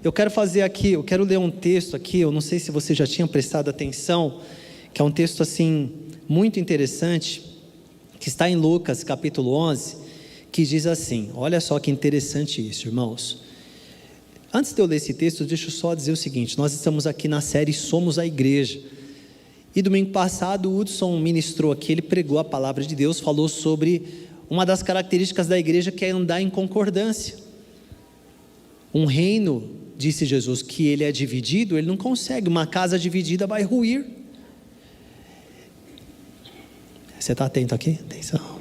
eu quero ler um texto aqui, eu não sei se você já tinha prestado atenção, que é um texto assim, muito interessante, que está em Lucas capítulo 11, que diz assim, olha só que interessante isso, irmãos. Antes de eu ler esse texto, deixa eu só dizer o seguinte, nós estamos aqui na série Somos a Igreja, e domingo passado o Hudson ministrou aqui, ele pregou a palavra de Deus, falou sobre uma das características da igreja, que é andar em concordância. Um reino, disse Jesus, que ele é dividido, ele não consegue, uma casa dividida vai ruir. Você está atento aqui? Atenção.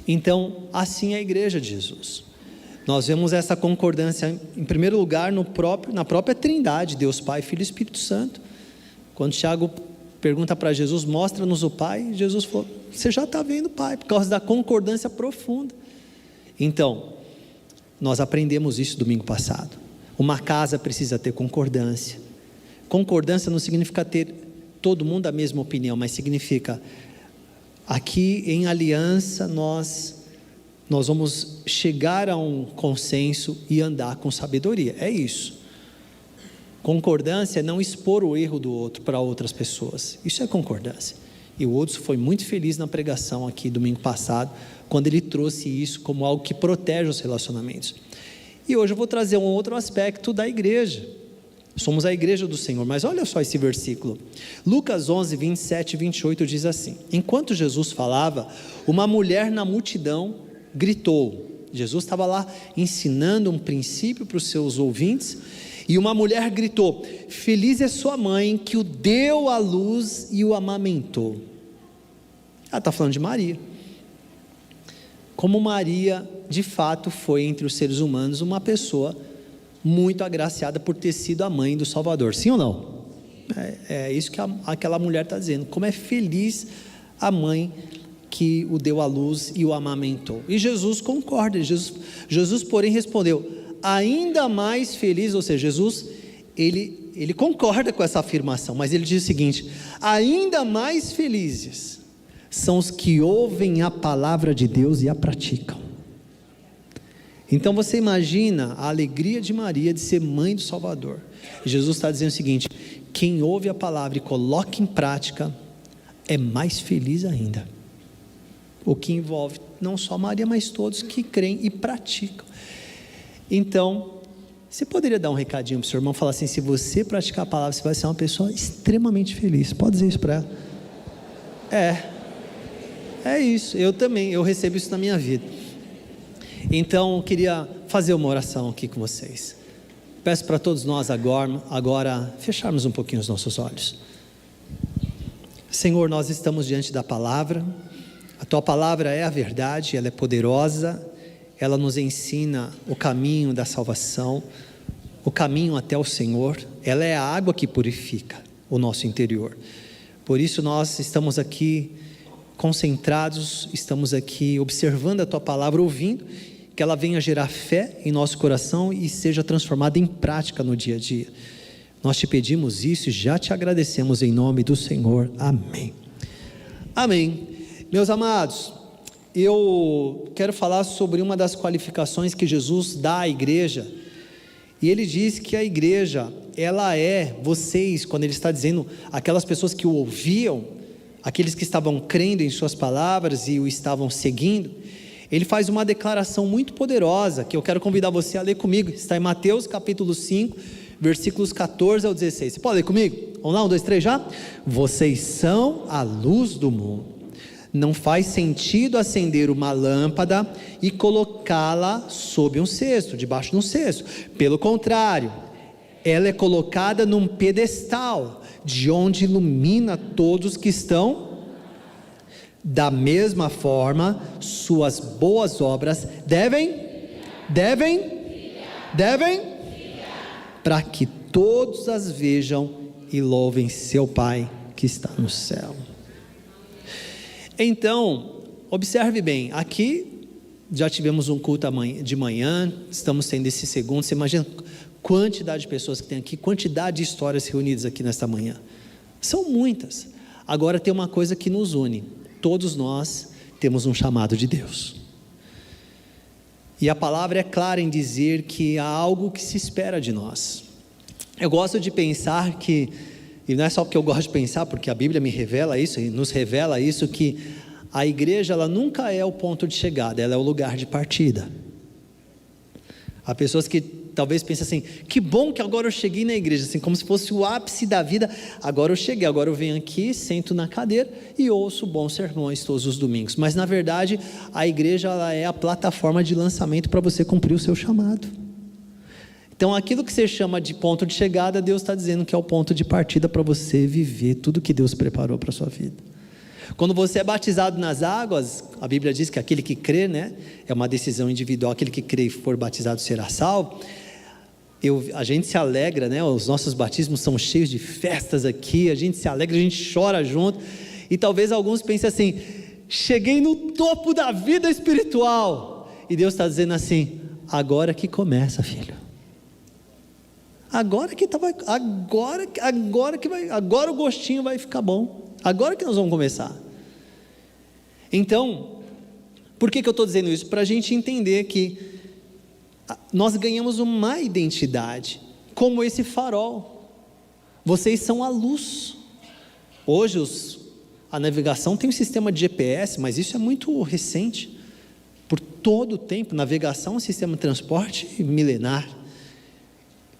Então, assim é a igreja de Jesus. Nós vemos essa concordância, em primeiro lugar, na própria Trindade, Deus Pai, Filho e Espírito Santo. Quando Tiago pergunta para Jesus, mostra-nos o Pai, Jesus falou, você já está vendo o Pai, por causa da concordância profunda. Então, nós aprendemos isso domingo passado. Uma casa precisa ter concordância. Concordância não significa ter todo mundo a mesma opinião, mas significa, aqui em aliança, nós vamos chegar a um consenso e andar com sabedoria, é isso. Concordância é não expor o erro do outro para outras pessoas, isso é concordância. E o Hudson foi muito feliz na pregação aqui domingo passado, quando ele trouxe isso como algo que protege os relacionamentos. E hoje eu vou trazer um outro aspecto da igreja. Somos a igreja do Senhor, mas olha só esse versículo, Lucas 11, 27 e 28 diz assim, enquanto Jesus falava, uma mulher na multidão gritou, Jesus estava lá ensinando um princípio para os seus ouvintes, e uma mulher gritou, feliz é sua mãe que o deu à luz e o amamentou. Ela está falando de Maria, como Maria de fato foi entre os seres humanos uma pessoa muito agraciada por ter sido a mãe do Salvador, sim ou não? É isso que aquela mulher está dizendo, como é feliz a mãe que o deu à luz e o amamentou. E Jesus concorda, Jesus porém respondeu, ainda mais feliz, ou seja, Jesus, ele concorda com essa afirmação, mas ele diz o seguinte, ainda mais felizes são os que ouvem a palavra de Deus e a praticam. Então você imagina a alegria de Maria de ser mãe do Salvador. Jesus está dizendo o seguinte, quem ouve a palavra e coloca em prática, é mais feliz ainda. O que envolve não só Maria, mas todos que creem e praticam. Então, você poderia dar um recadinho para o seu irmão, falar assim, se você praticar a palavra, você vai ser uma pessoa extremamente feliz, pode dizer isso para ela? É isso, eu também, eu recebo isso na minha vida. Então, eu queria fazer uma oração aqui com vocês. Peço para todos nós agora fecharmos um pouquinho os nossos olhos. Senhor, nós estamos diante da palavra, a Tua palavra é a verdade, ela é poderosa, ela nos ensina o caminho da salvação, o caminho até o Senhor, ela é a água que purifica o nosso interior. Por isso nós estamos aqui concentrados, estamos aqui observando a Tua palavra, ouvindo, que ela venha gerar fé em nosso coração e seja transformada em prática no dia a dia. Nós te pedimos isso e já te agradecemos em nome do Senhor, amém. Amém. Meus amados, eu quero falar sobre uma das qualificações que Jesus dá à igreja, e ele diz que a igreja, ela é, vocês, quando ele está dizendo, aquelas pessoas que o ouviam, aqueles que estavam crendo em suas palavras e o estavam seguindo, ele faz uma declaração muito poderosa, que eu quero convidar você a ler comigo, está em Mateus capítulo 5, versículos 14 ao 16, você pode ler comigo? Vamos lá, 1, 2, 3 já? Vocês são a luz do mundo. Não faz sentido acender uma lâmpada e colocá-la sob um cesto, debaixo de um cesto. Pelo contrário, ela é colocada num pedestal, de onde ilumina todos que estão. Da mesma forma, suas boas obras devem, para que todos as vejam e louvem seu Pai que está no céu. Então, observe bem, aqui já tivemos um culto de manhã, estamos tendo esse segundo, você imagina a quantidade de pessoas que tem aqui, quantidade de histórias reunidas aqui nesta manhã, são muitas. Agora tem uma coisa que nos une, todos nós temos um chamado de Deus, E a palavra é clara em dizer que há algo que se espera de nós. Eu gosto de pensar que, e não é só porque eu gosto de pensar, porque a Bíblia me revela isso, e nos revela isso, que a igreja, ela nunca é o ponto de chegada, ela é o lugar de partida. Há pessoas que talvez pensem assim, que bom que agora eu cheguei na igreja, assim, como se fosse o ápice da vida. Agora eu cheguei, agora eu venho aqui, sento na cadeira e ouço bons sermões todos os domingos. Mas na verdade, a igreja, ela é a plataforma de lançamento para você cumprir o seu chamado. Então aquilo que você chama de ponto de chegada, Deus está dizendo que é o ponto de partida para você viver tudo que Deus preparou para a sua vida. Quando você é batizado nas águas, a Bíblia diz que aquele que crê, né, é uma decisão individual, aquele que crê e for batizado será salvo. A gente se alegra, né, os nossos batismos são cheios de festas aqui, a gente se alegra, a gente chora junto, e talvez alguns pensem assim, cheguei no topo da vida espiritual, e Deus está dizendo assim, agora que começa, filho, agora o gostinho vai ficar bom, agora que nós vamos começar. Então, por que eu estou dizendo isso? Para a gente entender que nós ganhamos uma identidade, como esse farol. Vocês são a luz. Hoje a navegação tem um sistema de GPS, mas isso é muito recente. Por todo o tempo, navegação é um sistema de transporte milenar.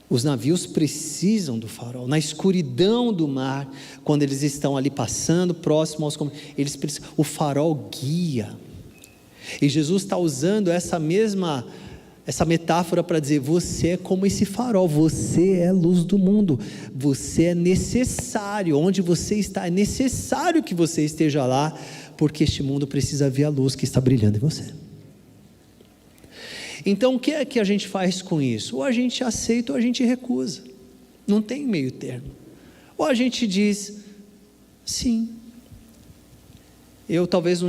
Os navios precisam do farol, na escuridão do mar, quando eles estão ali passando, próximo aos eles precisam, o farol guia, e Jesus está usando essa metáfora para dizer, você é como esse farol, você é a luz do mundo, você é necessário, onde você está, é necessário que você esteja lá, porque este mundo precisa ver a luz que está brilhando em você. Então o que é que a gente faz com isso? Ou a gente aceita ou a gente recusa, não tem meio termo. Ou a gente diz, sim, eu talvez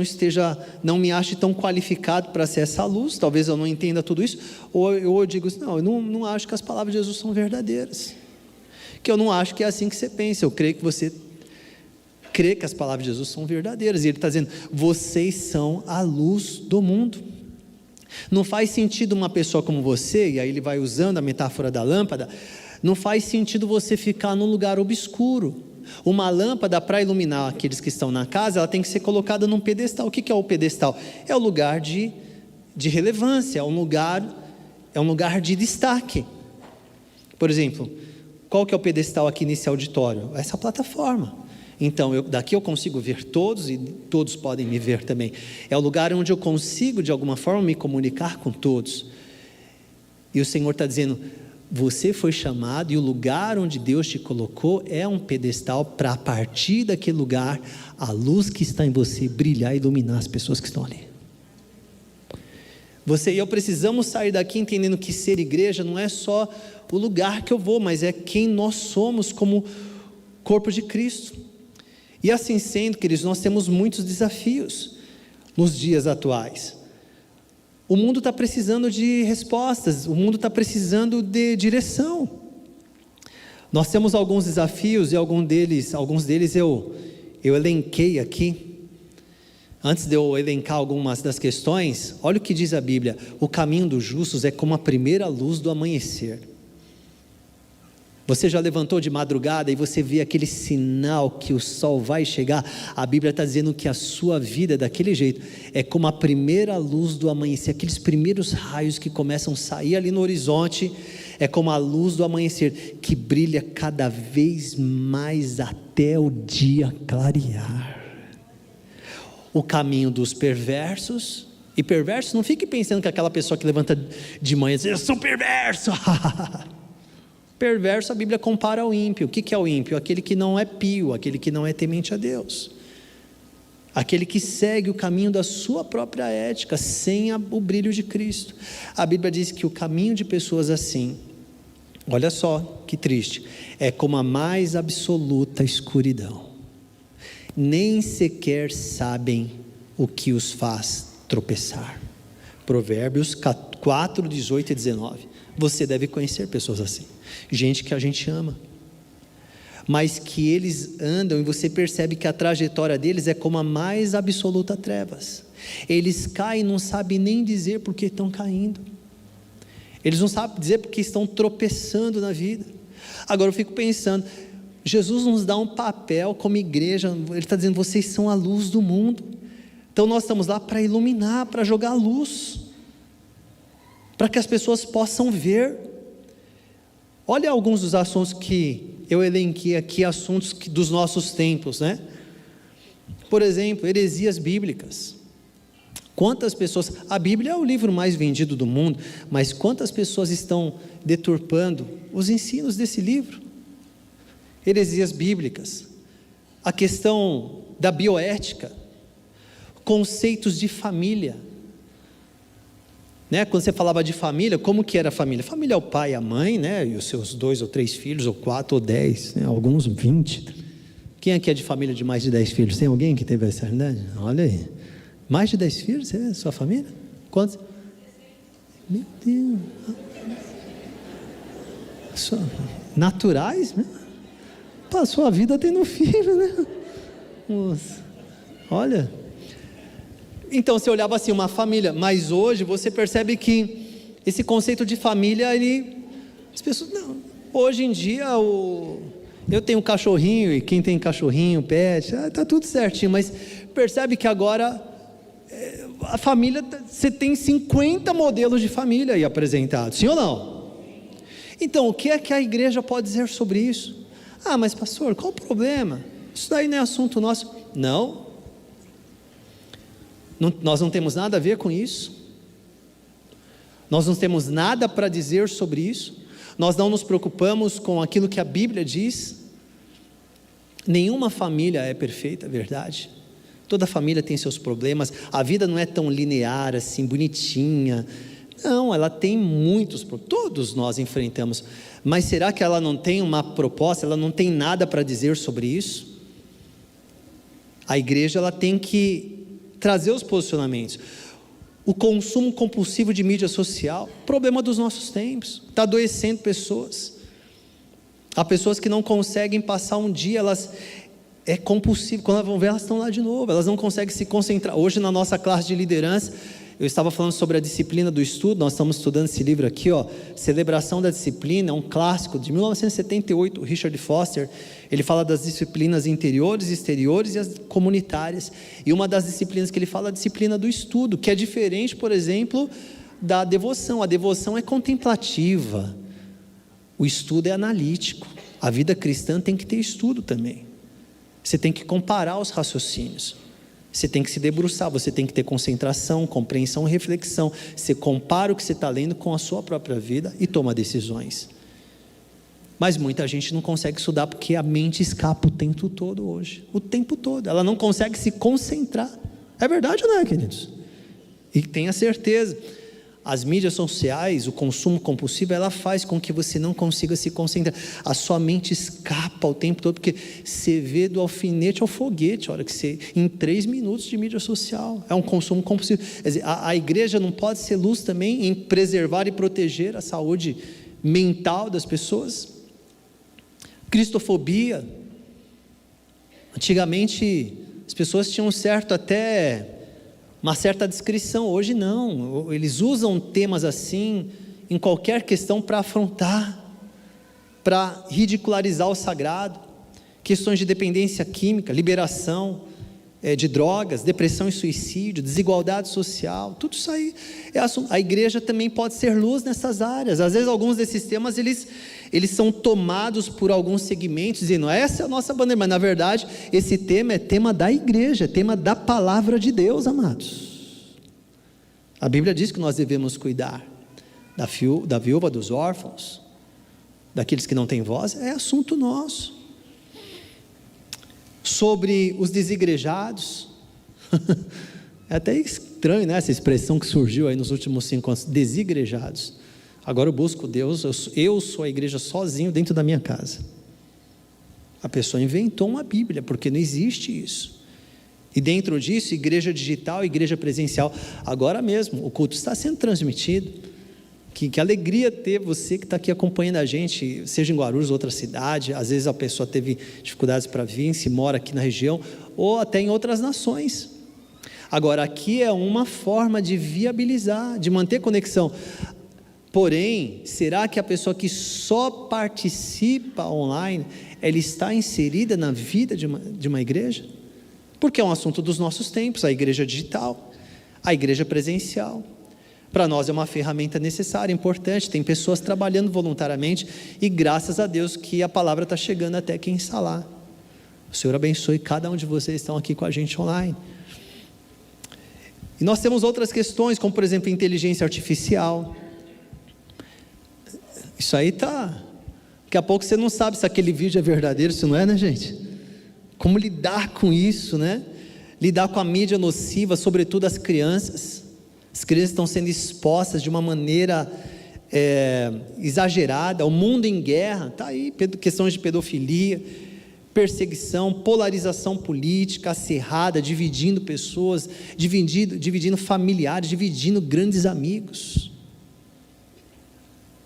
não me ache tão qualificado para ser essa luz, talvez eu não entenda tudo isso, ou eu digo, não, eu não acho que as palavras de Jesus são verdadeiras, que eu não acho que é assim que você pensa, eu creio que você crê que as palavras de Jesus são verdadeiras, e ele está dizendo, vocês são a luz do mundo. Não faz sentido uma pessoa como você, e aí ele vai usando a metáfora da lâmpada, não faz sentido você ficar num lugar obscuro. Uma lâmpada, para iluminar aqueles que estão na casa, ela tem que ser colocada num pedestal. O que é o pedestal? É o lugar de relevância, é um lugar de destaque. Por exemplo, qual que é o pedestal aqui nesse auditório? Essa plataforma. Então, daqui eu consigo ver todos e todos podem me ver também. É o lugar onde eu consigo, de alguma forma, me comunicar com todos. E o Senhor está dizendo, você foi chamado e o lugar onde Deus te colocou é um pedestal para, a partir daquele lugar, a luz que está em você brilhar e iluminar as pessoas que estão ali. Você e eu precisamos sair daqui entendendo que ser igreja não é só o lugar que eu vou, mas é quem nós somos como corpo de Cristo. E assim sendo, queridos, nós temos muitos desafios nos dias atuais. O mundo está precisando de respostas, o mundo está precisando de direção. Nós temos alguns desafios e alguns deles eu elenquei aqui. Antes de eu elencar algumas das questões, olha o que diz a Bíblia: o caminho dos justos é como a primeira luz do amanhecer. Você já levantou de madrugada e você vê aquele sinal que o sol vai chegar? A Bíblia está dizendo que a sua vida é daquele jeito, é como a primeira luz do amanhecer, aqueles primeiros raios que começam a sair ali no horizonte, é como a luz do amanhecer, que brilha cada vez mais até o dia clarear. O caminho dos perversos, e perversos, não fique pensando que aquela pessoa que levanta de manhã e diz, eu sou perverso, perverso, a Bíblia compara ao ímpio. O que é o ímpio? Aquele que não é pio, aquele que não é temente a Deus, aquele que segue o caminho da sua própria ética, sem o brilho de Cristo. A Bíblia diz que o caminho de pessoas assim, olha só que triste, é como a mais absoluta escuridão, nem sequer sabem o que os faz tropeçar. Provérbios 4, 18 e 19. Você deve conhecer pessoas assim, gente que a gente ama, mas que eles andam e você percebe que a trajetória deles é como a mais absoluta trevas. Eles caem e não sabem nem dizer por que estão caindo. Eles não sabem dizer porque estão tropeçando na vida. Agora eu fico pensando, Jesus nos dá um papel como igreja, Ele está dizendo, vocês são a luz do mundo. Então nós estamos lá para iluminar, para jogar luz, para que as pessoas possam ver. Olha alguns dos assuntos que eu elenquei aqui, assuntos dos nossos tempos, né? Por exemplo, heresias bíblicas. Quantas pessoas, a Bíblia é o livro mais vendido do mundo, mas quantas pessoas estão deturpando os ensinos desse livro? Heresias bíblicas, a questão da bioética, conceitos de família, né? Quando você falava de família, como que era a família? Família é o pai, a mãe, né? E os seus 2 ou 3 filhos, ou 4 ou 10, né? Alguns 20. Quem aqui é de família de mais de 10 filhos? Tem alguém que teve essa realidade? Olha aí, mais de 10 filhos, você é sua família? Quantos? Meu Deus, naturais, né? Passou a vida tendo filho, né? Nossa. Olha, então você olhava assim, uma família, mas hoje você percebe que esse conceito de família, as pessoas, não, hoje em dia, eu tenho um cachorrinho, e quem tem cachorrinho, pet, está tudo certinho, mas percebe que agora, a família, você tem 50 modelos de família aí apresentados, sim ou não? Então, o que é que a igreja pode dizer sobre isso? Ah, mas pastor, qual o problema? Isso daí não é assunto nosso. Não, nós não temos nada a ver com isso, nós não temos nada para dizer sobre isso, nós não nos preocupamos com aquilo que a Bíblia diz. Nenhuma família é perfeita, é verdade, toda família tem seus problemas, a vida não é tão linear assim, bonitinha, não, ela tem muitos problemas, todos nós enfrentamos, mas será que ela não tem uma proposta, ela não tem nada para dizer sobre isso? A igreja, ela tem que trazer os posicionamentos. O consumo compulsivo de mídia social, problema dos nossos tempos, está adoecendo pessoas. Há pessoas que não conseguem passar um dia, elas é compulsivo, quando elas vão ver, elas estão lá de novo, elas não conseguem se concentrar. Hoje na nossa classe de liderança, eu estava falando sobre a disciplina do estudo, nós estamos estudando esse livro aqui, Celebração da Disciplina, é um clássico de 1978, Richard Foster, ele fala das disciplinas interiores, exteriores e as comunitárias, e uma das disciplinas que ele fala é a disciplina do estudo, que é diferente, por exemplo, da devoção. A devoção é contemplativa, o estudo é analítico, a vida cristã tem que ter estudo também, você tem que comparar os raciocínios, você tem que se debruçar, você tem que ter concentração, compreensão, reflexão. Você compara o que você está lendo com a sua própria vida e toma decisões. Mas muita gente não consegue estudar porque a mente escapa o tempo todo hoje. O tempo todo, ela não consegue se concentrar. É verdade ou não é, queridos? E tenha certeza, as mídias sociais, o consumo compulsivo, ela faz com que você não consiga se concentrar. A sua mente escapa o tempo todo, porque você vê do alfinete ao foguete, a hora que você, em 3 minutos de mídia social, é um consumo compulsivo. Quer dizer, a igreja não pode ser luz também em preservar e proteger a saúde mental das pessoas. Cristofobia. Antigamente, as pessoas tinham uma certa descrição, hoje não, eles usam temas assim, em qualquer questão para afrontar, para ridicularizar o sagrado, questões de dependência química, liberação de drogas, depressão e suicídio, desigualdade social, tudo isso aí é assunto. A igreja também pode ser luz nessas áreas. Às vezes alguns desses temas, eles são tomados por alguns segmentos, dizendo, essa é a nossa bandeira, mas na verdade, esse tema é tema da igreja, é tema da palavra de Deus, amados. A Bíblia diz que nós devemos cuidar da viúva, dos órfãos, daqueles que não têm voz, é assunto nosso. Sobre os desigrejados, é até estranho, né, essa expressão que surgiu aí nos últimos 5 anos, desigrejados. Agora eu busco Deus, eu sou a igreja sozinho dentro da minha casa. A pessoa inventou uma Bíblia, porque não existe isso. E dentro disso, igreja digital, igreja presencial. Agora mesmo, o culto está sendo transmitido Que alegria ter você que está aqui acompanhando a gente, seja em Guarulhos, outra cidade. Às vezes a pessoa teve dificuldades para vir, se mora aqui na região, ou até em outras nações. Agora, aqui é uma forma de viabilizar, de manter conexão. Porém, será que a pessoa que só participa online, ela está inserida na vida de uma igreja? Porque é um assunto dos nossos tempos, a igreja digital, a igreja presencial. Para nós é uma ferramenta necessária, importante, tem pessoas trabalhando voluntariamente, e graças a Deus que a palavra está chegando até quem está lá. O Senhor abençoe cada um de vocês que estão aqui com a gente online. E nós temos outras questões, como por exemplo, inteligência artificial. Isso aí tá, daqui a pouco você não sabe se aquele vídeo é verdadeiro, se não é, né, gente? Como lidar com isso, né? Lidar com a mídia nociva, sobretudo as crianças. As crianças estão sendo expostas de uma maneira exagerada, o mundo em guerra, está aí, questões de pedofilia, perseguição, polarização política acirrada, dividindo pessoas, dividindo familiares, dividindo grandes amigos.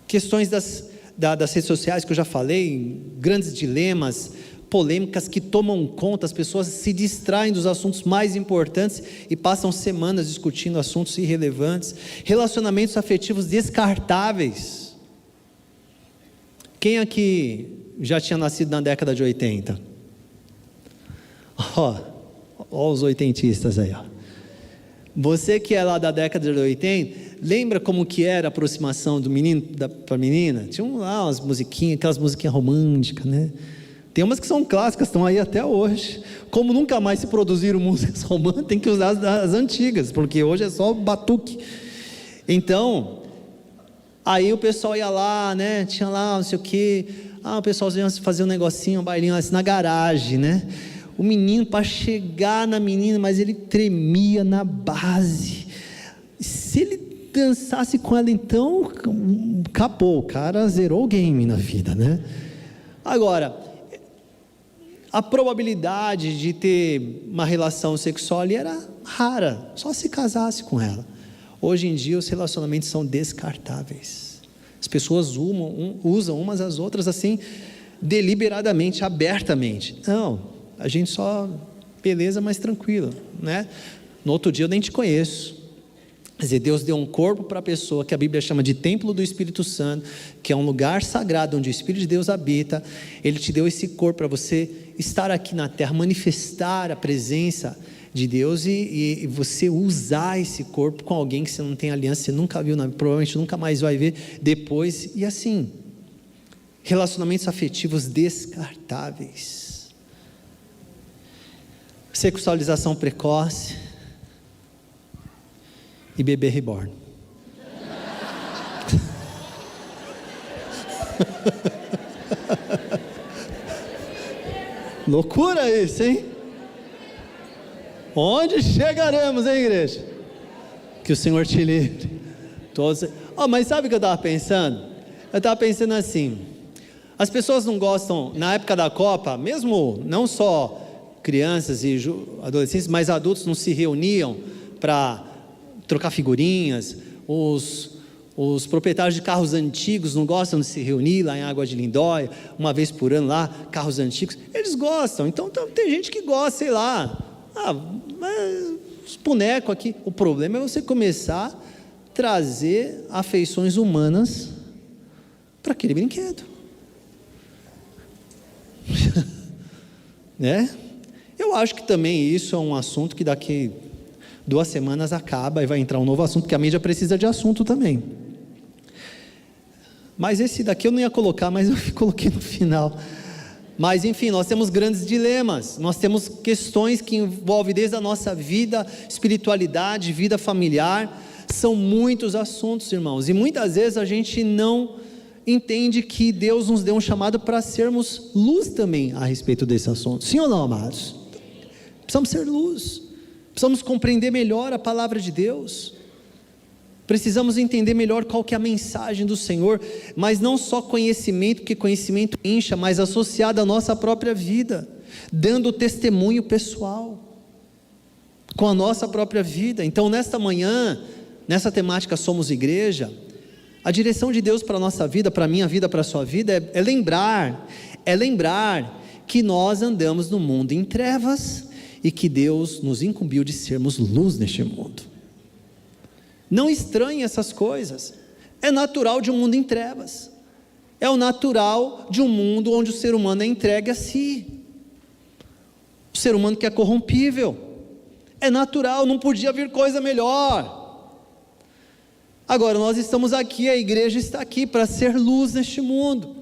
Questões das redes sociais que eu já falei, grandes dilemas, polêmicas que tomam conta, as pessoas se distraem dos assuntos mais importantes e passam semanas discutindo assuntos irrelevantes, relacionamentos afetivos descartáveis. Quem aqui já tinha nascido na década de 80? Ó os oitentistas aí, ó. Você que é lá da década de 80, lembra como que era a aproximação do menino para a menina? Tinha lá umas musiquinhas, aquelas musiquinhas românticas, né? Tem umas que são clássicas, estão aí até hoje. Como nunca mais se produziram músicas românticas, tem que usar as antigas, porque hoje é só batuque. Então, aí o pessoal ia lá, né? Tinha lá não sei o quê. O pessoal ia fazer um negocinho, um bailinho assim na garagem, né? O menino, para chegar na menina, mas ele tremia na base. Se ele dançasse com ela, então acabou, o cara zerou o game na vida, né? Agora, a probabilidade de ter uma relação sexual ali era rara, só se casasse com ela. Hoje em dia os relacionamentos são descartáveis, as pessoas usam umas às outras assim, deliberadamente, abertamente. Não, a gente só, beleza, mas tranquilo, né? No outro dia eu nem te conheço. Quer dizer, Deus deu um corpo para a pessoa, que a Bíblia chama de templo do Espírito Santo, que é um lugar sagrado onde o Espírito de Deus habita. Ele te deu esse corpo para você estar aqui na terra, manifestar a presença de Deus e você usar esse corpo com alguém que você não tem aliança, você nunca viu, provavelmente nunca mais vai ver depois, e assim, relacionamentos afetivos descartáveis, sexualização precoce e bebê reborn. Loucura isso, hein? Onde chegaremos, hein, igreja? Que o Senhor te livre. Todos... mas sabe o que eu estava pensando? Eu estava pensando assim, as pessoas não gostam, na época da Copa, mesmo não só crianças e adolescentes, mas adultos não se reuniam para trocar figurinhas. Os proprietários de carros antigos não gostam de se reunir lá em Água de Lindóia, uma vez por ano lá, carros antigos, eles gostam. Então tem gente que gosta, sei lá, mas os bonecos aqui, o problema é você começar a trazer afeições humanas para aquele brinquedo. Né? Eu acho que também isso é um assunto que daqui 2 semanas acaba e vai entrar um novo assunto, porque a mídia precisa de assunto também. Mas esse daqui eu não ia colocar, mas eu coloquei no final. Mas enfim, nós temos grandes dilemas, nós temos questões que envolvem desde a nossa vida, espiritualidade, vida familiar, são muitos assuntos, irmãos, e muitas vezes a gente não entende que Deus nos deu um chamado para sermos luz também a respeito desse assunto. Sim ou não, amados? Precisamos ser luz, precisamos compreender melhor a palavra de Deus, precisamos entender melhor qual que é a mensagem do Senhor, mas não só conhecimento, porque conhecimento incha, mas associado à nossa própria vida, dando testemunho pessoal, com a nossa própria vida. Então nesta manhã, nessa temática Somos Igreja, A direção de Deus para a nossa vida, para a minha vida, para a sua vida, é lembrar que nós andamos no mundo em trevas e que Deus nos incumbiu de sermos luz neste mundo. Não estranhe essas coisas. É natural de um mundo em trevas. É o natural de um mundo onde o ser humano é entregue a si. O ser humano que é corrompível. É natural, não podia vir coisa melhor. Agora nós estamos aqui, a igreja está aqui para ser luz neste mundo.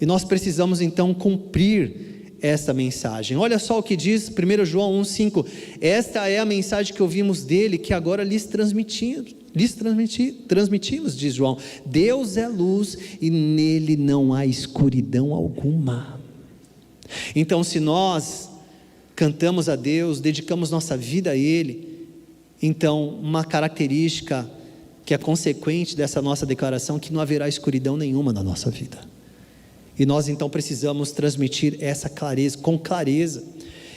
E nós precisamos então cumprir esta mensagem. Olha só o que diz 1 João 1,5. Esta é a mensagem que ouvimos dele, que agora lhes transmitimos, diz João. Deus é luz e nele não há escuridão alguma. Então, se nós cantamos a Deus, dedicamos nossa vida a Ele, então uma característica que é consequente dessa nossa declaração, que não haverá escuridão nenhuma na nossa vida. E nós então precisamos transmitir essa clareza, com clareza.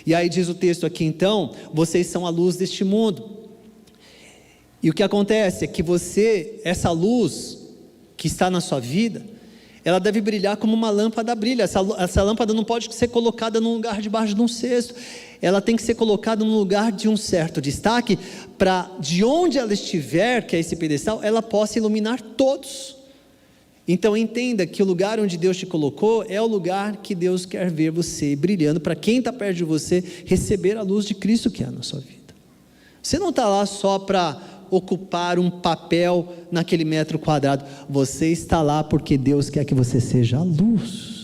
E aí diz o texto aqui então, vocês são a luz deste mundo. E o que acontece é que essa luz que está na sua vida, ela deve brilhar como uma lâmpada brilha. Essa lâmpada não pode ser colocada num lugar debaixo de um cesto, ela tem que ser colocada num lugar de um certo destaque, para de onde ela estiver, que é esse pedestal, ela possa iluminar todos. Então entenda que o lugar onde Deus te colocou, é o lugar que Deus quer ver você brilhando, para quem está perto de você, receber a luz de Cristo que há na sua vida. Você não está lá só para ocupar um papel naquele metro quadrado, você está lá porque Deus quer que você seja a luz.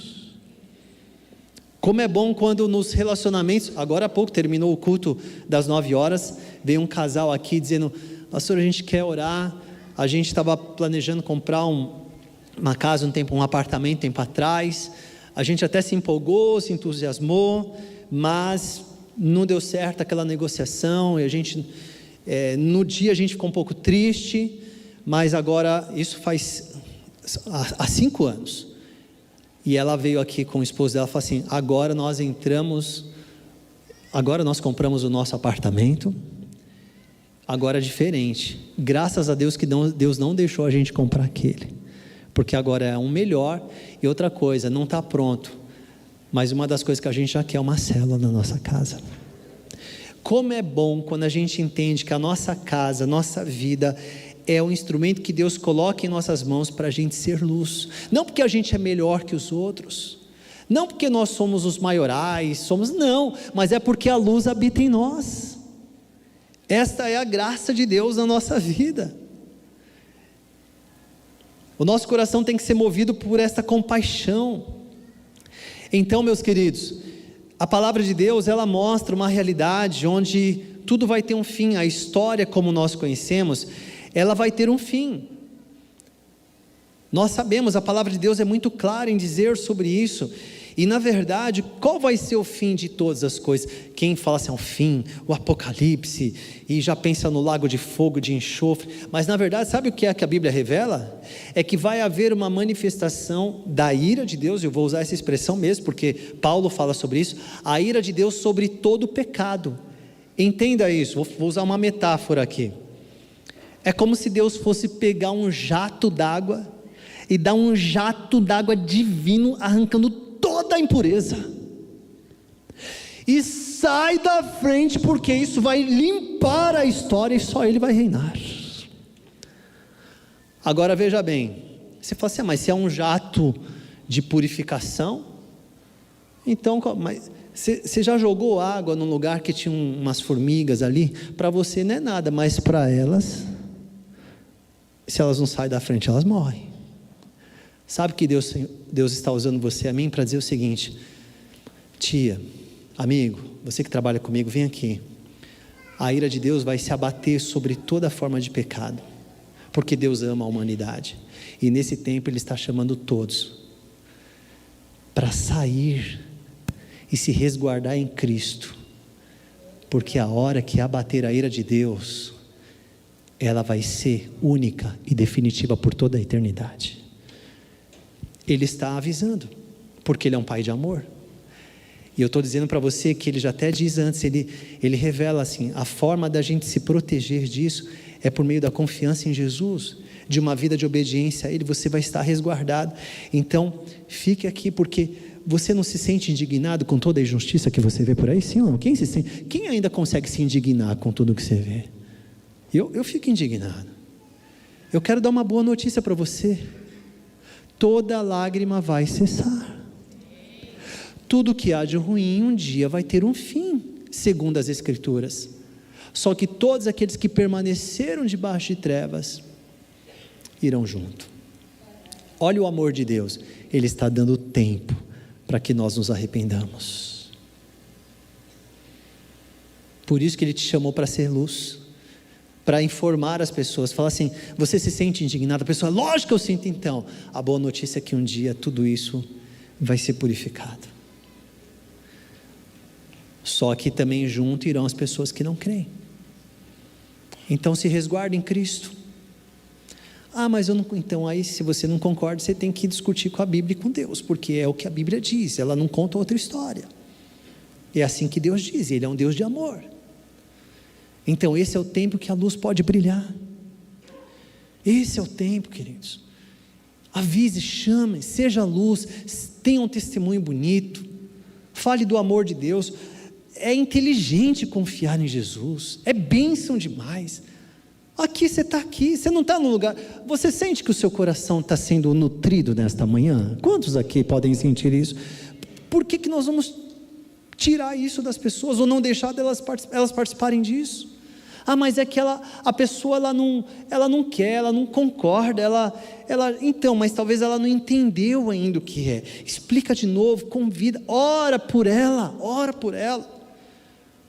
Como é bom quando nos relacionamentos, agora há pouco terminou o culto das 9 horas, veio um casal aqui dizendo, pastor, a gente quer orar, a gente estava planejando comprar uma casa, um apartamento, tempo atrás, a gente até se empolgou, se entusiasmou, mas não deu certo aquela negociação, e a gente, no dia a gente ficou um pouco triste, mas agora, isso faz há 5 anos, e ela veio aqui com o esposo dela e falou assim, agora nós compramos o nosso apartamento, agora é diferente, graças a Deus que Deus não deixou a gente comprar aquele, porque agora é um melhor. E outra coisa, não está pronto, mas uma das coisas que a gente já quer é uma célula na nossa casa. Como é bom quando a gente entende que a nossa casa, a nossa vida é um instrumento que Deus coloca em nossas mãos para a gente ser luz, não porque a gente é melhor que os outros, não porque nós somos os maiorais, não, mas é porque a luz habita em nós. Esta é a graça de Deus na nossa vida. O nosso coração tem que ser movido por esta compaixão. Então, meus queridos, a palavra de Deus, ela mostra uma realidade onde tudo vai ter um fim. A história como nós conhecemos, ela vai ter um fim. Nós sabemos, a palavra de Deus é muito clara em dizer sobre isso. E na verdade, qual vai ser o fim de todas as coisas? Quem fala assim, o fim, o apocalipse, e já pensa no lago de fogo, de enxofre, mas na verdade, sabe o que é que a Bíblia revela? É que vai haver uma manifestação da ira de Deus, eu vou usar essa expressão mesmo, porque Paulo fala sobre isso, a ira de Deus sobre todo o pecado. Entenda isso, vou usar uma metáfora aqui. É como se Deus fosse pegar um jato d'água, e dar um jato d'água divino, arrancando toda a impureza, e sai da frente, porque isso vai limpar a história, e só Ele vai reinar. Agora veja bem, você fala assim, mas se é um jato de purificação, então, mas você já jogou água num lugar que tinha umas formigas ali? Para você não é nada, mas para elas, se elas não saem da frente, elas morrem. Sabe que Deus está usando você a mim para dizer o seguinte, tia, amigo, você que trabalha comigo, vem aqui, a ira de Deus vai se abater sobre toda forma de pecado, porque Deus ama a humanidade, e nesse tempo Ele está chamando todos, para sair, e se resguardar em Cristo, porque a hora que abater a ira de Deus, ela vai ser única e definitiva por toda a eternidade. Ele está avisando, porque Ele é um Pai de amor, e eu estou dizendo para você que Ele já até diz antes, Ele revela assim, a forma da gente se proteger disso, é por meio da confiança em Jesus. de uma vida de obediência a Ele, você vai estar resguardado. Então, fique aqui, porque você não se sente indignado com toda a injustiça que você vê por aí? Sim ou não? Quem ainda consegue se indignar com tudo que você vê? Eu fico indignado. Eu quero dar uma boa notícia para você: toda lágrima vai cessar. Tudo que há de ruim um dia vai ter um fim, segundo as Escrituras. Só que todos aqueles que permaneceram debaixo de trevas irão junto. Olha o amor de Deus, Ele está dando tempo para que nós nos arrependamos. Por isso que Ele te chamou para ser luz, para informar as pessoas, falar assim: você se sente indignado? A pessoa: lógico que eu sinto. Então, a boa notícia é que um dia tudo isso vai ser purificado. Só que também junto irão as pessoas que não creem. Então se resguarde em Cristo. Mas eu não... Então aí, se você não concorda, você tem que discutir com a Bíblia e com Deus, porque é o que a Bíblia diz, ela não conta outra história. É assim que Deus diz, Ele é um Deus de amor. Então esse é o tempo que a luz pode brilhar. Esse é o tempo, queridos. Avise, chame, seja luz, tenha um testemunho bonito, fale do amor de Deus. É inteligente confiar em Jesus, é bênção demais. Aqui você está aqui, você não está no lugar. Você sente que o seu coração está sendo nutrido nesta manhã? Quantos aqui podem sentir isso? Por que nós vamos tirar isso das pessoas, ou não deixar elas participarem disso? Mas é que a pessoa ela não quer, ela não concorda, então, mas talvez ela não entendeu ainda o que é. Explica de novo, convida, ora por ela.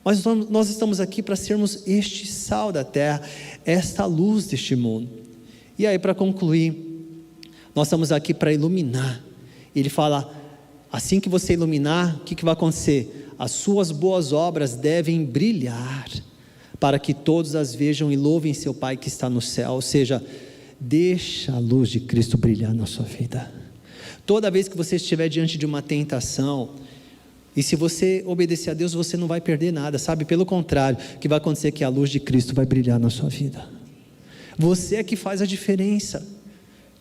Mas nós estamos aqui para sermos este sal da terra, esta luz deste mundo. E aí, para concluir, nós estamos aqui para iluminar. Ele fala: assim que você iluminar, o que vai acontecer? As suas boas obras devem brilhar, para que todos as vejam e louvem seu Pai que está no céu. Ou seja, deixa a luz de Cristo brilhar na sua vida. Toda vez que você estiver diante de uma tentação, e se você obedecer a Deus, você não vai perder nada, sabe? Pelo contrário, o que vai acontecer é que a luz de Cristo vai brilhar na sua vida. Você é que faz a diferença.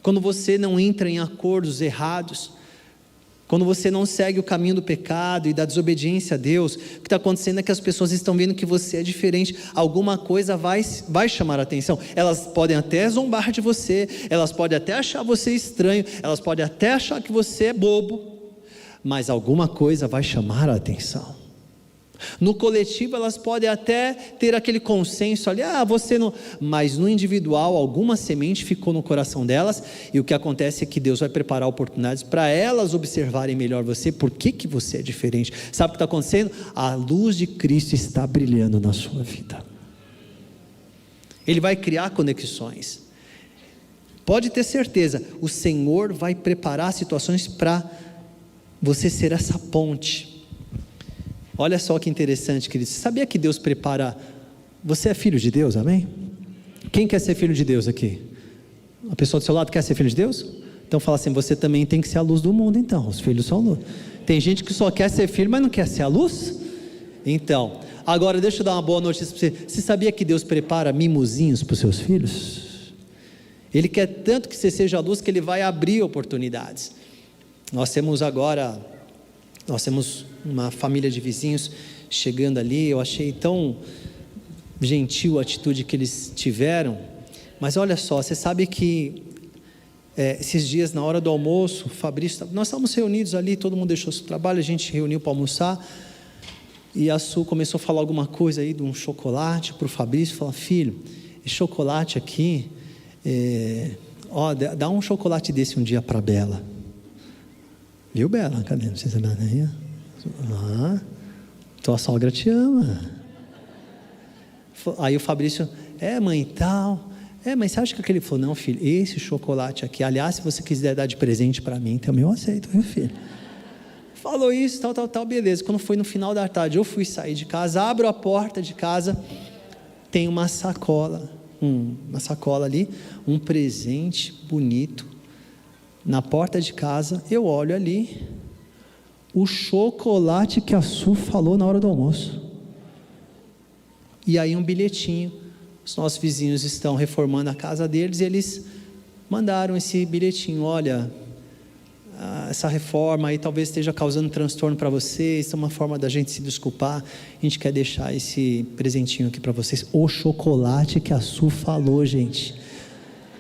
Quando você não entra em acordos errados, quando você não segue o caminho do pecado e da desobediência a Deus, o que está acontecendo é que as pessoas estão vendo que você é diferente. Alguma coisa vai chamar a atenção. Elas podem até zombar de você, elas podem até achar você estranho, elas podem até achar que você é bobo, mas alguma coisa vai chamar a atenção. No coletivo elas podem até ter aquele consenso ali: você não... Mas no individual, alguma semente ficou no coração delas, e o que acontece é que Deus vai preparar oportunidades para elas observarem melhor você. Por que você é diferente? Sabe o que está acontecendo? A luz de Cristo está brilhando na sua vida. Ele vai criar conexões. Pode ter certeza, o Senhor vai preparar situações para você ser essa ponte. Olha só que interessante, querido. Você sabia que Deus prepara... Você é filho de Deus, amém? Quem quer ser filho de Deus aqui? A pessoa do seu lado quer ser filho de Deus? Então fala assim: você também tem que ser a luz do mundo. Então, os filhos são luz. Tem gente que só quer ser filho, mas não quer ser a luz? Então, agora deixa eu dar uma boa notícia para você. Você sabia que Deus prepara mimosinhos para os seus filhos? Ele quer tanto que você seja a luz, que Ele vai abrir oportunidades. Nós temos uma família de vizinhos chegando ali. Eu achei tão gentil a atitude que eles tiveram. Mas olha só, você sabe que esses dias, na hora do almoço, o Fabrício, nós estávamos reunidos ali, todo mundo deixou seu trabalho, a gente reuniu para almoçar, e a Su começou a falar alguma coisa aí de um chocolate para o Fabrício. Falou: filho, esse chocolate aqui, dá um chocolate desse um dia para a Bela. Viu, Bela? Cadê? Não sei se é Bela aí. Tua sogra te ama. Aí o Fabrício: mãe, tal. Mas você acha que aquele... falou: não, filho, esse chocolate aqui, aliás, se você quiser dar de presente para mim, também eu aceito, viu, filho? Falou isso, tal, beleza. Quando foi no final da tarde, eu fui sair de casa, abro a porta de casa, tem uma sacola ali, um presente bonito, na porta de casa. Eu olho ali, o chocolate que a Su falou na hora do almoço, e aí um bilhetinho: os nossos vizinhos estão reformando a casa deles, e eles mandaram esse bilhetinho: olha, essa reforma aí talvez esteja causando transtorno para vocês, é uma forma da gente se desculpar, a gente quer deixar esse presentinho aqui para vocês. O chocolate que a Su falou, gente.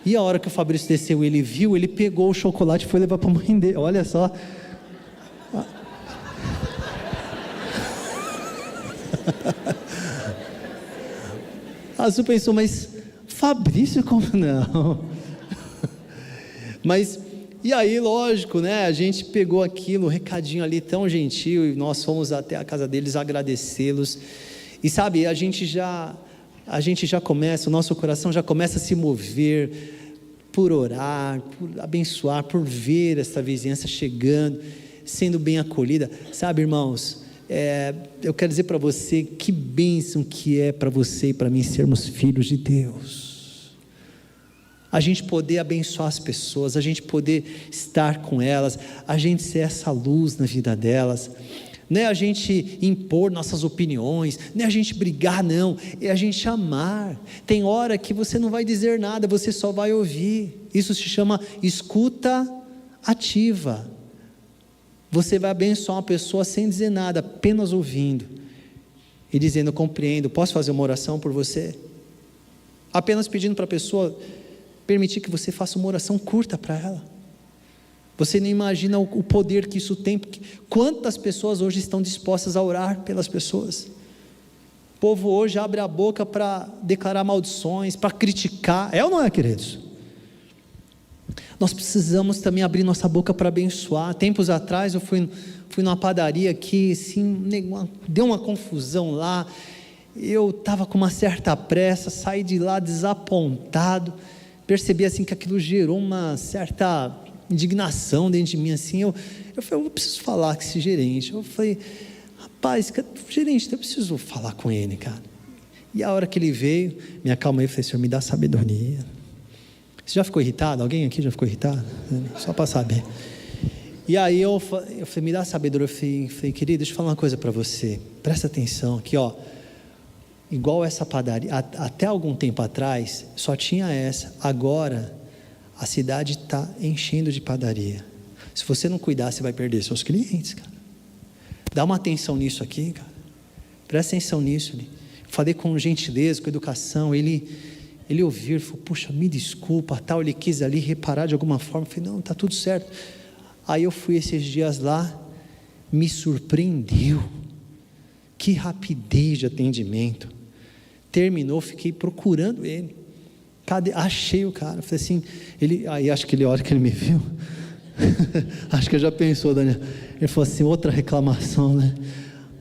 E a hora que o Fabrício desceu, ele viu, ele pegou o chocolate e foi levar para a mãe dele. Olha só. A Su pensou: mas Fabrício, como não? Mas, e aí, lógico, né? A gente pegou aquilo, um recadinho ali tão gentil, e nós fomos até a casa deles agradecê-los. E sabe, a gente já começa, o nosso coração já começa a se mover por orar, por abençoar, por ver essa vizinhança chegando, sendo bem acolhida. Sabe, irmãos, eu quero dizer para você que bênção que é para você e para mim sermos filhos de Deus. A gente poder abençoar as pessoas, a gente poder estar com elas, a gente ser essa luz na vida delas. Não é a gente impor nossas opiniões, não é a gente brigar, não, é a gente amar. Tem hora que você não vai dizer nada, você só vai ouvir. Isso se chama escuta ativa. Você vai abençoar uma pessoa sem dizer nada, apenas ouvindo e dizendo: eu compreendo, posso fazer uma oração por você? Apenas pedindo para a pessoa permitir que você faça uma oração curta para ela. Você nem imagina o poder que isso tem, porque quantas pessoas hoje estão dispostas a orar pelas pessoas. O povo hoje abre a boca para declarar maldições, para criticar. É ou não é, queridos? Nós precisamos também abrir nossa boca para abençoar. Tempos atrás eu fui numa padaria aqui, assim, deu uma confusão lá, eu estava com uma certa pressa, saí de lá desapontado, percebi assim que aquilo gerou uma certa indignação dentro de mim, assim. Eu falei: eu preciso falar com esse gerente. Eu falei: rapaz, gerente, eu preciso falar com ele, cara. E a hora que ele veio, me acalmei e falei: Senhor, me dá sabedoria. Você já ficou irritado? Alguém aqui já ficou irritado? Só para saber. E aí eu falei: me dá sabedoria. Eu falei: querido, deixa eu falar uma coisa para você, presta atenção aqui, ó. Igual essa padaria, até algum tempo atrás só tinha essa, agora a cidade está enchendo de padaria. Se você não cuidar, você vai perder seus clientes, cara. Dá uma atenção nisso aqui, cara. Presta atenção nisso. Falei com gentileza, com educação. Ele ouviu, ele falou: puxa, me desculpa, tal. Ele quis ali reparar de alguma forma. Eu falei: não, está tudo certo. Aí eu fui esses dias lá, me surpreendeu. Que rapidez de atendimento. Terminou, fiquei procurando ele. Cadê? Achei o cara. Falei assim, aí acho que a hora que ele me viu, acho que já pensou, Daniel. Ele falou assim: outra reclamação, né?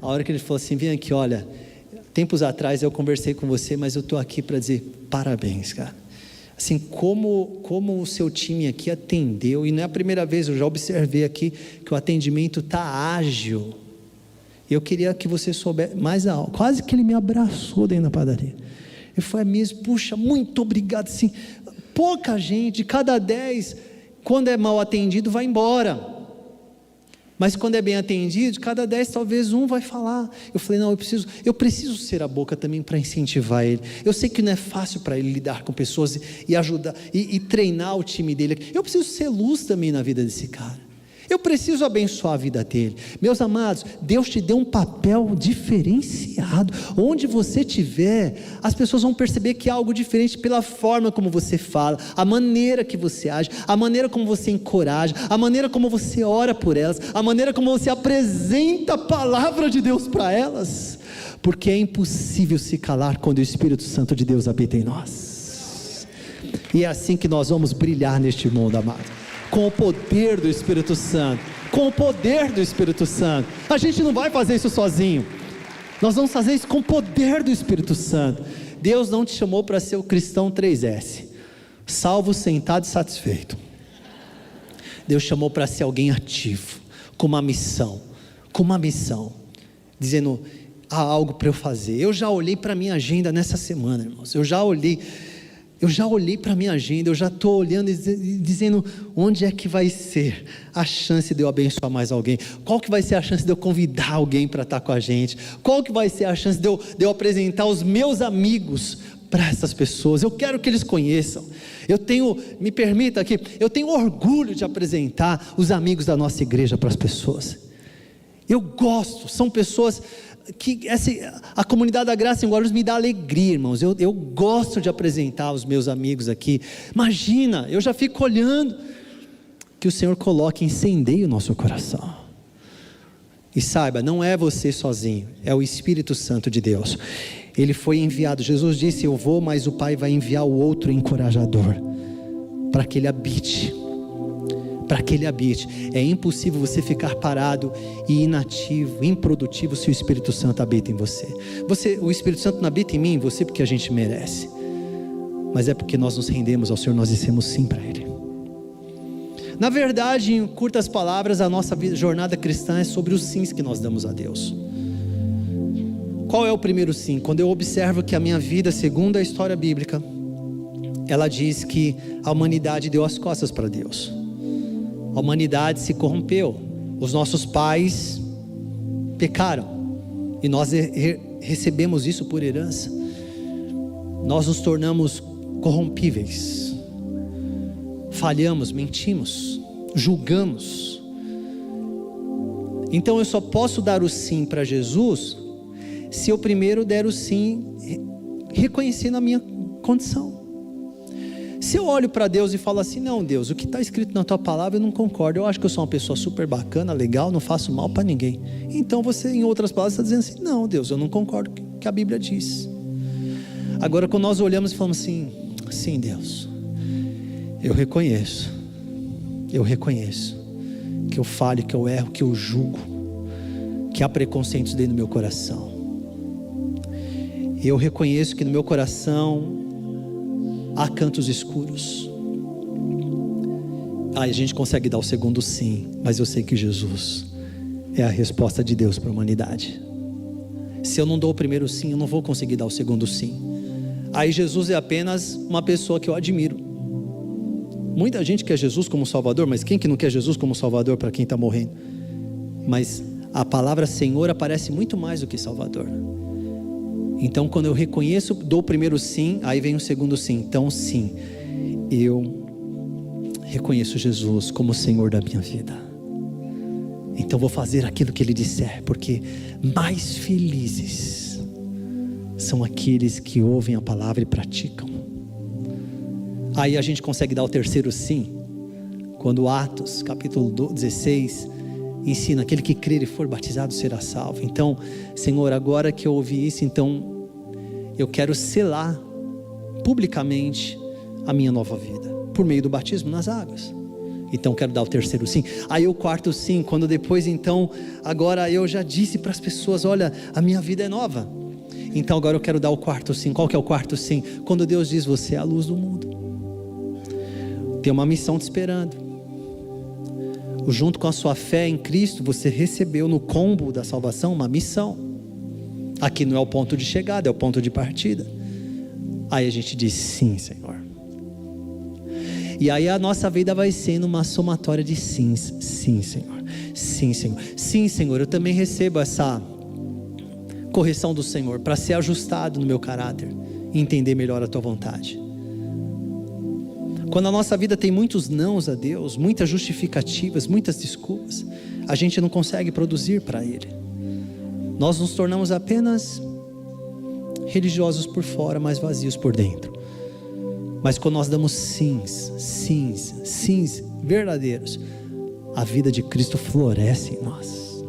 A hora que ele falou assim: vem aqui, olha, tempos atrás eu conversei com você, mas eu estou aqui para dizer parabéns, cara. Assim, como o seu time aqui atendeu, e não é a primeira vez, eu já observei aqui que o atendimento está ágil. Eu queria que você soubesse mais alto. Quase que ele me abraçou dentro da padaria. Eu falei mesmo: puxa, muito obrigado. Assim, pouca gente, cada 10, quando é mal atendido, vai embora. Mas quando é bem atendido, cada 10 talvez um vai falar. Eu falei: não, eu preciso ser a boca também para incentivar ele. Eu sei que não é fácil para ele lidar com pessoas e ajudar e treinar o time dele. Eu preciso ser luz também na vida desse cara. Eu preciso abençoar a vida dele. Meus amados, Deus te deu um papel diferenciado. Onde você estiver, as pessoas vão perceber que há algo diferente pela forma como você fala, a maneira que você age, a maneira como você encoraja, a maneira como você ora por elas, a maneira como você apresenta a palavra de Deus para elas. Porque é impossível se calar quando o Espírito Santo de Deus habita em nós. E é assim que nós vamos brilhar neste mundo, amado. Com o poder do Espírito Santo, com o poder do Espírito Santo. A gente não vai fazer isso sozinho, nós vamos fazer isso com o poder do Espírito Santo. Deus não te chamou para ser o cristão 3S, salvo, sentado e satisfeito. Deus chamou para ser alguém ativo, com uma missão, dizendo: há algo para eu fazer. Eu já olhei para a minha agenda nessa semana, irmãos, eu já olhei para a minha agenda, eu já estou olhando e dizendo: onde é que vai ser a chance de eu abençoar mais alguém? Qual que vai ser a chance de eu convidar alguém para estar com a gente? Qual que vai ser a chance de eu apresentar os meus amigos para essas pessoas, eu quero que eles conheçam. Me permita aqui, eu tenho orgulho de apresentar os amigos da nossa igreja para as pessoas. Eu gosto, são pessoas que a comunidade da Graça em Guarulhos me dá alegria, irmãos. Eu gosto de apresentar os meus amigos aqui. Imagina, eu já fico olhando, que o Senhor coloque, incendeie o nosso coração. E saiba, não é você sozinho, é o Espírito Santo de Deus. Ele foi enviado, Jesus disse: eu vou, mas o Pai vai enviar o outro encorajador, para que ele habite. É impossível você ficar parado e inativo, improdutivo, se o Espírito Santo habita em você. O Espírito Santo não habita em mim, em você, porque a gente merece, mas é porque nós nos rendemos ao Senhor, nós dissemos sim para Ele. Na verdade, em curtas palavras, a nossa jornada cristã é sobre os sims que nós damos a Deus. Qual é o primeiro sim? Quando eu observo que a minha vida, segundo a história bíblica, ela diz que a humanidade deu as costas para Deus. A humanidade se corrompeu, os nossos pais pecaram, e nós recebemos isso por herança. Nós nos tornamos corrompíveis, falhamos, mentimos, julgamos. Então eu só posso dar o sim para Jesus, se eu primeiro der o sim, reconhecendo a minha condição. Se eu olho para Deus e falo assim: não, Deus, o que está escrito na tua palavra eu não concordo, eu acho que eu sou uma pessoa super bacana, legal, não faço mal para ninguém. Então você, em outras palavras, está dizendo assim: não, Deus, eu não concordo com o que a Bíblia diz. Agora, quando nós olhamos e falamos assim: sim, Deus, eu reconheço que eu falho, que eu erro, que eu julgo, que há preconceitos dentro do meu coração. Eu reconheço que no meu coração há cantos escuros. Aí a gente consegue dar o segundo sim, mas eu sei que Jesus é a resposta de Deus para a humanidade. Se eu não dou o primeiro sim, eu não vou conseguir dar o segundo sim. Aí Jesus é apenas uma pessoa que eu admiro. Muita gente quer Jesus como Salvador, mas quem que não quer Jesus como Salvador para quem está morrendo? Mas a palavra Senhor aparece muito mais do que Salvador. Então quando eu reconheço, dou o primeiro sim, aí vem o segundo sim. Então sim, eu reconheço Jesus como Senhor da minha vida. Então vou fazer aquilo que Ele disser, porque mais felizes são aqueles que ouvem a palavra e praticam. Aí a gente consegue dar o terceiro sim, quando Atos capítulo 16 ensina: aquele que crer e for batizado será salvo. Então, Senhor, agora que eu ouvi isso, então eu quero selar publicamente a minha nova vida, por meio do batismo nas águas. Então quero dar o terceiro sim. Aí o quarto sim, quando depois então, agora eu já disse para as pessoas: olha, a minha vida é nova. Então agora eu quero dar o quarto sim. Qual que é o quarto sim? Quando Deus diz: você é a luz do mundo, tem uma missão te esperando. Junto com a sua fé em Cristo, você recebeu no combo da salvação uma missão. Aqui não é o ponto de chegada, é o ponto de partida. Aí a gente diz: sim, Senhor. E aí a nossa vida vai sendo uma somatória de sims. Sim, Senhor. Sim, Senhor. Sim, Senhor, eu também recebo essa correção do Senhor, para ser ajustado no meu caráter e entender melhor a tua vontade. Quando a nossa vida tem muitos nãos a Deus, muitas justificativas, muitas desculpas, a gente não consegue produzir para Ele. Nós nos tornamos apenas religiosos por fora, mas vazios por dentro. Mas quando nós damos sims verdadeiros, a vida de Cristo floresce em nós,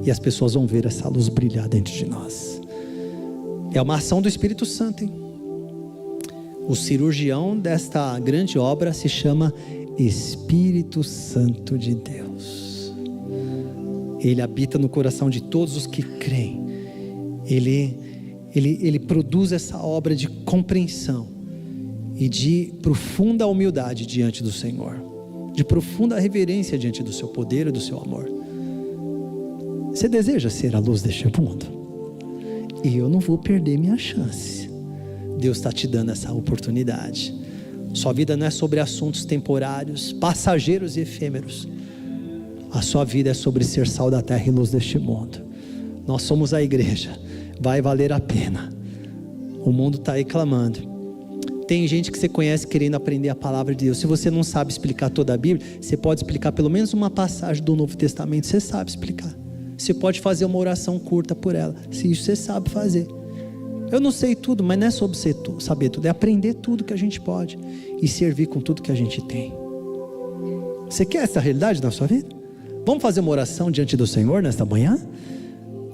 e as pessoas vão ver essa luz brilhar dentro de nós. É uma ação do Espírito Santo, hein? O cirurgião desta grande obra se chama Espírito Santo de Deus. Ele habita no coração de todos os que creem. Ele produz essa obra de compreensão e de profunda humildade diante do Senhor, de profunda reverência diante do seu poder e do seu amor. Você deseja ser a luz deste mundo? E eu não vou perder minha chance. Deus está te dando essa oportunidade. Sua vida não é sobre assuntos temporários, passageiros e efêmeros. A sua vida é sobre ser sal da terra e luz deste mundo. Nós somos a igreja. Vai valer a pena. O mundo está aí clamando. Tem gente que você conhece querendo aprender a palavra de Deus. Se você não sabe explicar toda a Bíblia, você pode explicar pelo menos uma passagem do Novo Testamento. Você sabe explicar. Você pode fazer uma oração curta por ela. Se isso você sabe fazer. Eu não sei tudo, mas não é sobre saber tudo. É aprender tudo que a gente pode. E servir com tudo que a gente tem. Você quer essa realidade na sua vida? Vamos fazer uma oração diante do Senhor nesta manhã?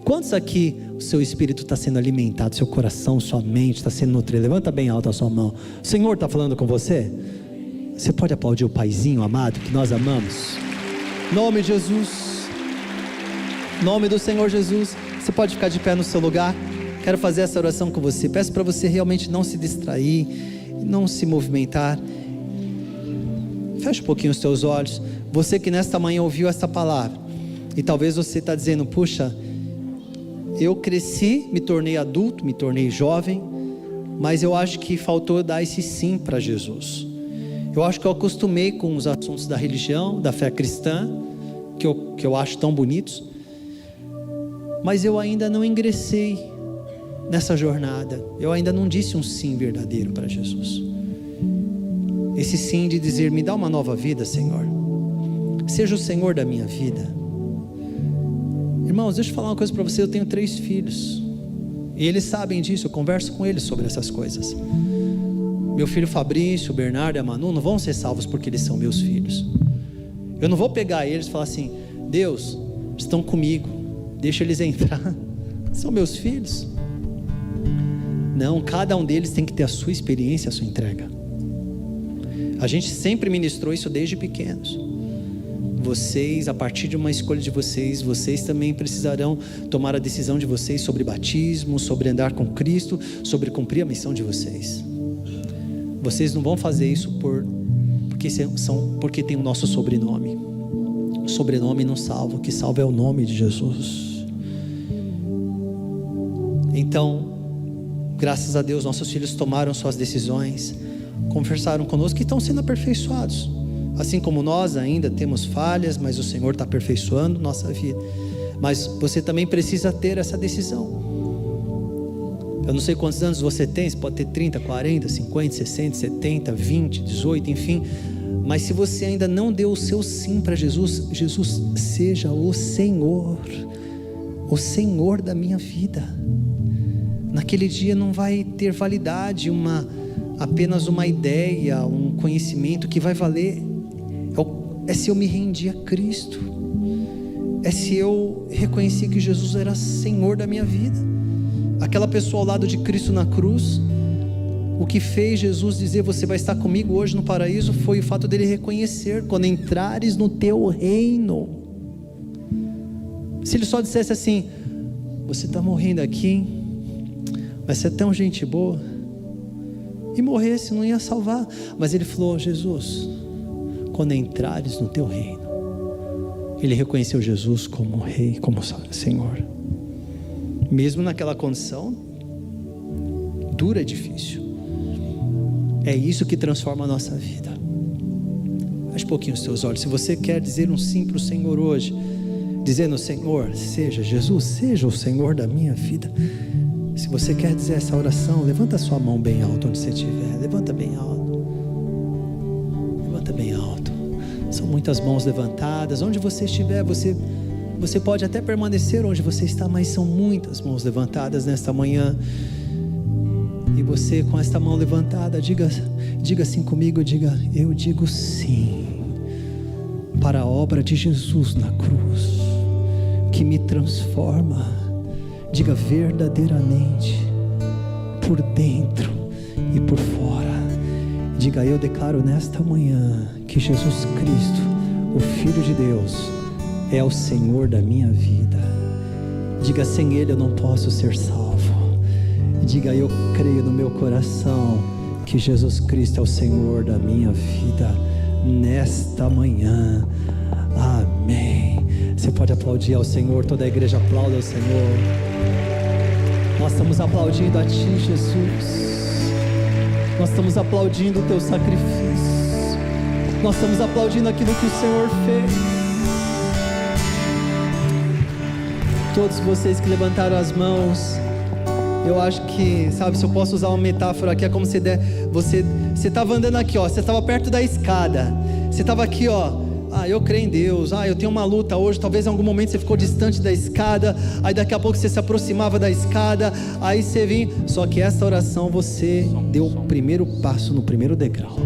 Quantos aqui o seu espírito está sendo alimentado, seu coração, sua mente está sendo nutrido? Levanta bem alto a sua mão. O Senhor está falando com você? Você pode aplaudir o Paizinho amado que nós amamos? Nome de Jesus. Nome do Senhor Jesus. Você pode ficar de pé no seu lugar? Quero fazer essa oração com você. Peço para você realmente não se distrair, não se movimentar. Feche um pouquinho os teus olhos. Você que nesta manhã ouviu esta palavra, e talvez você está dizendo: puxa, eu cresci, me tornei adulto, me tornei jovem, mas eu acho que faltou dar esse sim para Jesus. Eu acho que eu acostumei com os assuntos da religião, da fé cristã, que eu acho tão bonitos, mas eu ainda não ingressei nessa jornada. Eu ainda não disse um sim verdadeiro para Jesus. Esse sim de dizer: me dá uma nova vida, Senhor. Seja o Senhor da minha vida. Irmãos, deixa eu falar uma coisa para você. Eu tenho 3 filhos e eles sabem disso. Eu converso com eles sobre essas coisas. Meu filho Fabrício, o Bernardo e a Manu não vão ser salvos porque eles são meus filhos. Eu não vou pegar eles e falar assim: Deus, estão comigo, deixa eles entrar. São meus filhos. Não, cada um deles tem que ter a sua experiência, a sua entrega. A gente sempre ministrou isso desde pequenos. Vocês, a partir de uma escolha de vocês, vocês também precisarão tomar a decisão de vocês sobre batismo, sobre andar com Cristo, sobre cumprir a missão de vocês. Vocês não vão fazer isso porque tem o nosso sobrenome. O sobrenome não salva, o que salva é o nome de Jesus. Então, graças a Deus, nossos filhos tomaram suas decisões, conversaram conosco e estão sendo aperfeiçoados. Assim como nós ainda temos falhas, mas o Senhor está aperfeiçoando nossa vida. Mas você também precisa ter essa decisão. Eu não sei quantos anos você tem, você pode ter 30, 40, 50, 60, 70, 20, 18, enfim. Mas se você ainda não deu o seu sim para Jesus, Jesus seja o Senhor da minha vida. Naquele dia não vai ter validade apenas uma ideia, um conhecimento. Que vai valer é se eu me rendi a Cristo, é se eu reconheci que Jesus era Senhor da minha vida. Aquela pessoa ao lado de Cristo na cruz, o que fez Jesus dizer: você vai estar comigo hoje no paraíso, foi o fato dele reconhecer: quando entrares no teu reino. Se ele só dissesse assim: você está morrendo aqui, mas você é tão gente boa, e morresse, não ia salvar. Mas ele falou: Jesus, quando entrares no teu reino. Ele reconheceu Jesus como Rei, como Senhor, mesmo naquela condição dura e difícil. É isso que transforma a nossa vida. Feche um pouquinho os teus olhos. Se você quer dizer um sim para o Senhor hoje, dizendo: Senhor, Jesus seja o Senhor da minha vida. Se você quer dizer essa oração, levanta a sua mão bem alto onde você estiver. Levanta bem alto. Levanta bem alto. São muitas mãos levantadas. Onde você estiver, você pode até permanecer onde você está, mas são muitas mãos levantadas nesta manhã. E você, com esta mão levantada, diga assim comigo, eu digo sim para a obra de Jesus na cruz, que me transforma. Diga: verdadeiramente, por dentro e por fora. Diga: eu declaro nesta manhã que Jesus Cristo, o Filho de Deus, é o Senhor da minha vida. Diga: sem Ele eu não posso ser salvo. Diga: eu creio no meu coração que Jesus Cristo é o Senhor da minha vida nesta manhã. Amém. Você pode aplaudir ao Senhor. Toda a igreja aplaude ao Senhor. Nós estamos aplaudindo a Ti, Jesus. Nós estamos aplaudindo o Teu sacrifício. Nós estamos aplaudindo aquilo que o Senhor fez. Todos vocês que levantaram as mãos, Eu acho que, sabe, se eu posso usar uma metáfora aqui, é como se você estava andando aqui, ó, você estava perto da escada, você estava aqui, ó, eu creio em Deus, eu tenho uma luta hoje, talvez em algum momento você ficou distante da escada, aí daqui a pouco você se aproximava da escada, aí você vinha, só que essa oração você deu o primeiro passo no primeiro degrau,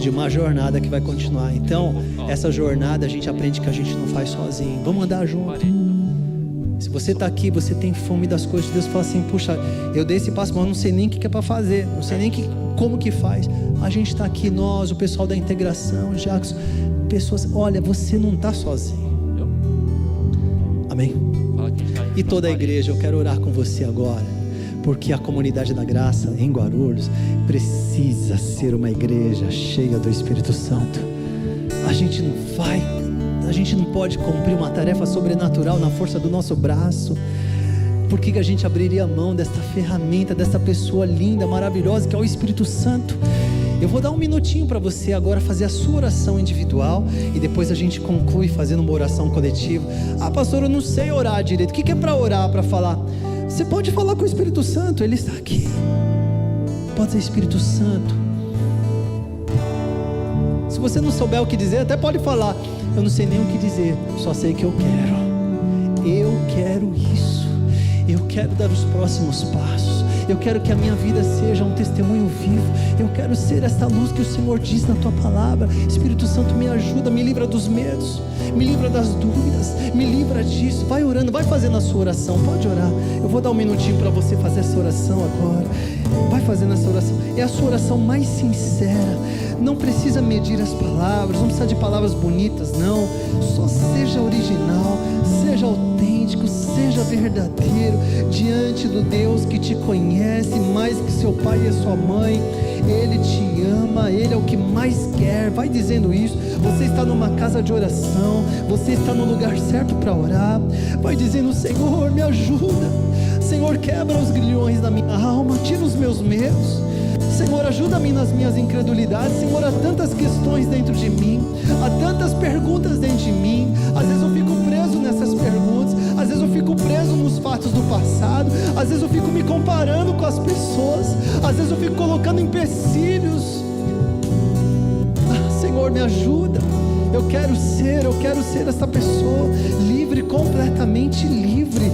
de uma jornada que vai continuar. Então, essa jornada a gente aprende que a gente não faz sozinho, vamos andar junto. Se você está aqui, você tem fome das coisas de Deus, fala assim, puxa, eu dei esse passo, mas eu não sei nem o que é para fazer, não sei nem como que faz. A gente está aqui, nós, o pessoal da integração, Jackson, pessoas, olha, você não está sozinho. Amém? E toda a igreja, eu quero orar com você agora, porque a comunidade da graça em Guarulhos precisa ser uma igreja cheia do Espírito Santo. A gente não pode cumprir uma tarefa sobrenatural na força do nosso braço. Por que a gente abriria a mão desta ferramenta, dessa pessoa linda, maravilhosa que é o Espírito Santo? Eu vou dar um minutinho para você agora fazer a sua oração individual e depois a gente conclui fazendo uma oração coletiva. Pastor, eu não sei orar direito. O que é para orar, para falar? Você pode falar com o Espírito Santo, Ele está aqui. Pode ser Espírito Santo. Se você não souber o que dizer, até pode falar, eu não sei nem o que dizer, só sei que eu quero isso, eu quero dar os próximos passos, eu quero que a minha vida seja um testemunho vivo, eu quero ser essa luz que o Senhor diz na tua palavra. Espírito Santo, me ajuda, me livra dos medos, me livra das dúvidas, me livra disso. Vai orando, vai fazendo a sua oração, pode orar. Eu vou dar um minutinho para você fazer essa oração agora. Vai fazendo essa oração, é a sua oração mais sincera. Não precisa medir as palavras, não precisa de palavras bonitas, não. Só seja original, seja autêntico, seja verdadeiro diante do Deus que te conhece mais que seu pai e sua mãe. Ele te ama, Ele é o que mais quer. Vai dizendo isso. Você está numa casa de oração, você está no lugar certo para orar. Vai dizendo, Senhor, me ajuda. Senhor, quebra os grilhões da minha alma, tira os meus medos. Senhor, ajuda-me nas minhas incredulidades. Senhor, há tantas questões dentro de mim, há tantas perguntas dentro de mim. Às vezes eu fico preso nessas perguntas, às vezes eu fico preso nos fatos do passado, às vezes eu fico me comparando com as pessoas, às vezes eu fico colocando empecilhos. Senhor, me ajuda. Eu quero ser essa pessoa livre, completamente livre,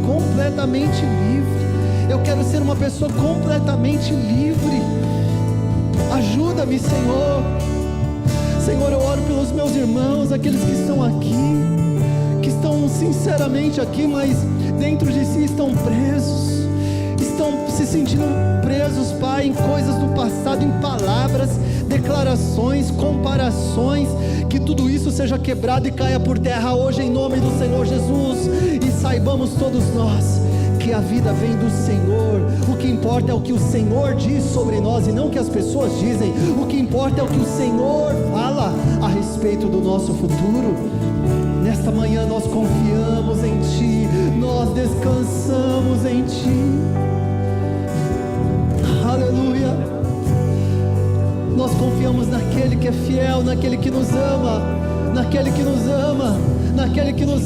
completamente livre. Eu quero ser uma pessoa completamente livre. Ajuda-me, Senhor. Senhor, eu oro pelos meus irmãos, aqueles que estão aqui, que estão sinceramente aqui, mas dentro de si estão presos, estão se sentindo presos, Pai, em coisas do passado, em palavras, declarações, comparações. Que tudo isso seja quebrado e caia por terra hoje em nome do Senhor Jesus. E saibamos todos nós que a vida vem do Senhor. O que importa é o que o Senhor diz sobre nós e não o que as pessoas dizem. O que importa é o que o Senhor fala a respeito do nosso futuro. Nesta manhã nós confiamos em Ti, nós descansamos em Ti. Aleluia. Nós confiamos naquele que é fiel, naquele que nos ama, naquele que nos ama, naquele que nos